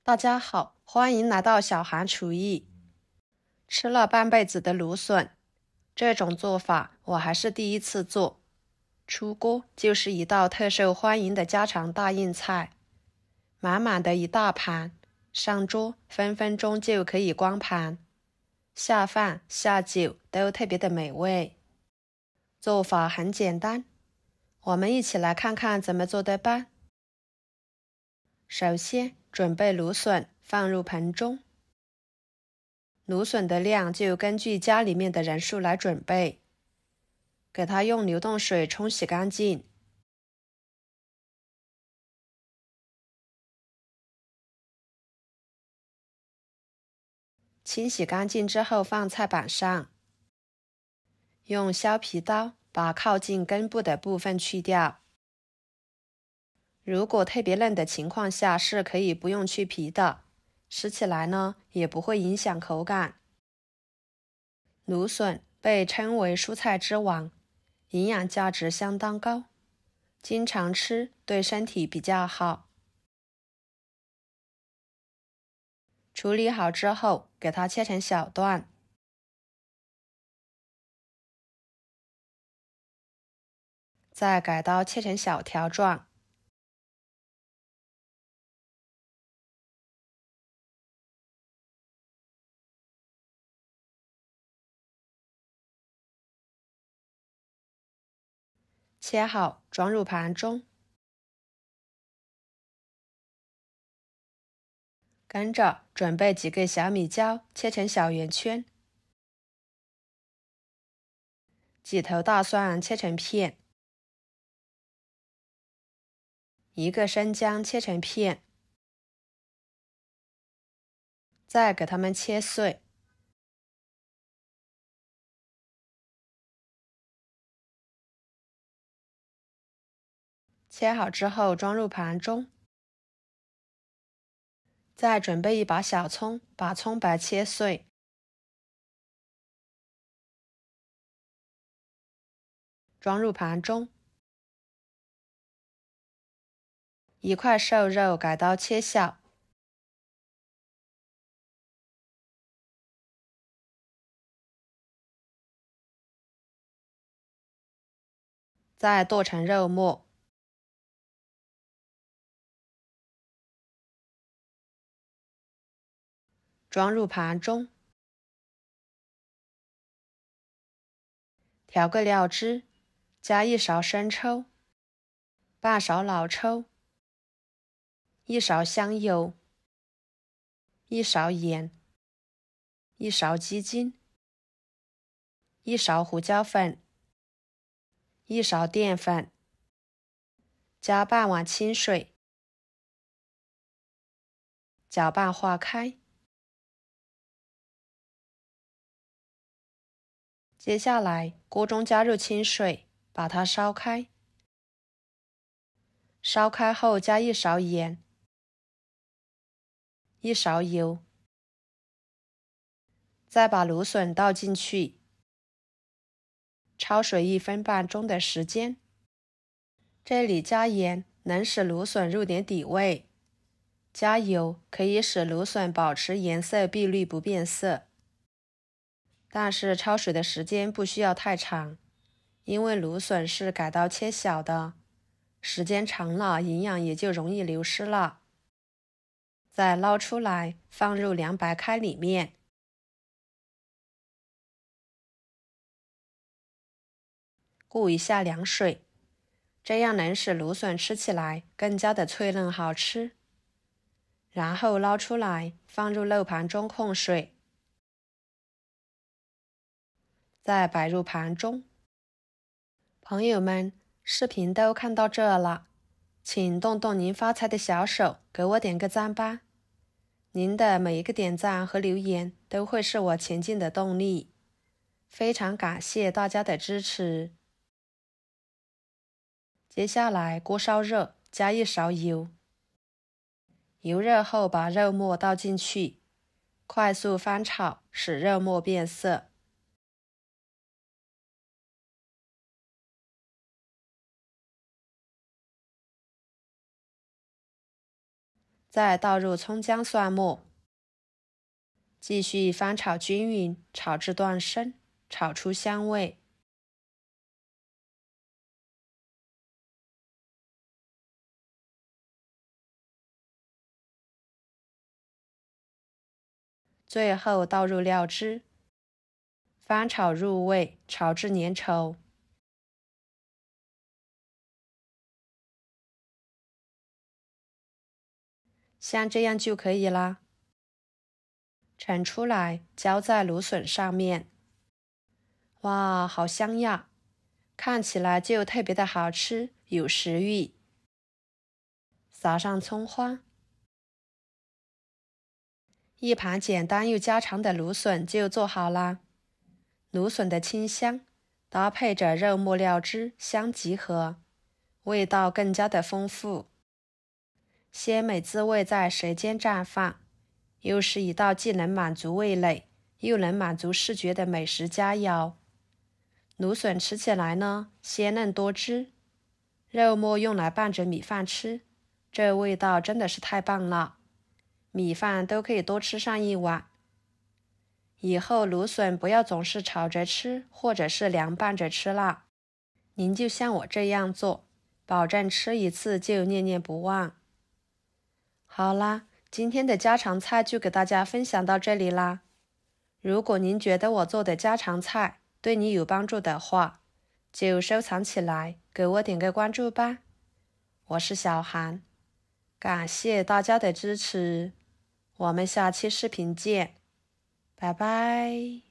大家好，欢迎来到小韩厨艺。吃了半辈子的芦笋，这种做法我还是第一次做。出锅就是一道特受欢迎的家常大硬菜，满满的一大盘，上桌分分钟就可以光盘，下饭下酒都特别的美味。做法很简单，我们一起来看看怎么做的吧。首先准备芦笋放入盆中，芦笋的量就根据家里面的人数来准备，给它用流动水冲洗干净。清洗干净之后放菜板上，用削皮刀把靠近根部的部分去掉。如果特别嫩的情况下是可以不用去皮的，吃起来呢也不会影响口感。芦笋被称为蔬菜之王，营养价值相当高，经常吃对身体比较好。处理好之后，给它切成小段，再改刀切成小条状。切好装入盘中，跟着准备几个小米椒，切成小圆圈，几头大蒜切成片，一个生姜切成片，再给它们切碎。切好之后装入盘中，再准备一把小葱，把葱白切碎，装入盘中。一块瘦肉改刀切小，再剁成肉末，装入盘中。调个料汁，加1勺生抽，半勺老抽，1勺香油，1勺盐，1勺鸡精，1勺胡椒粉，1勺淀粉，加半碗清水，搅拌化开。接下来锅中加入清水，把它烧开。烧开后加1勺盐，1勺油，再把芦笋倒进去，焯水1分半钟的时间。这里加盐能使芦笋入点底味，加油可以使芦笋保持颜色碧绿不变色。但是焯水的时间不需要太长，因为芦笋是改刀切小的，时间长了营养也就容易流失了。再捞出来放入凉白开里面，顾一下凉水，这样能使芦笋吃起来更加的脆嫩好吃。然后捞出来放入漏盘中控水，再摆入盘中。朋友们，视频都看到这了，请动动您发财的小手，给我点个赞吧。您的每一个点赞和留言都会是我前进的动力，非常感谢大家的支持。接下来锅烧热，加1勺油，油热后把肉末倒进去，快速翻炒，使肉末变色。再倒入葱姜蒜末，继续翻炒均匀，炒至断生，炒出香味。最后倒入料汁，翻炒入味，炒至粘稠。像这样就可以啦。盛出来，浇在芦笋上面。哇，好香呀！看起来就特别的好吃，有食欲。撒上葱花。一盘简单又家常的芦笋就做好啦。芦笋的清香搭配着肉末料汁相结合，味道更加的丰富，鲜美滋味在舌尖绽放，又是一道既能满足味蕾又能满足视觉的美食佳肴。芦笋吃起来呢，鲜嫩多汁，肉末用来拌着米饭吃，这味道真的是太棒了，米饭都可以多吃上一碗。以后芦笋不要总是炒着吃，或者是凉拌着吃啦。您就像我这样做，保证吃一次就念念不忘。好啦，今天的家常菜就给大家分享到这里啦。如果您觉得我做的家常菜对你有帮助的话，就收藏起来，给我点个关注吧。我是小韩，感谢大家的支持，我们下期视频见。拜拜。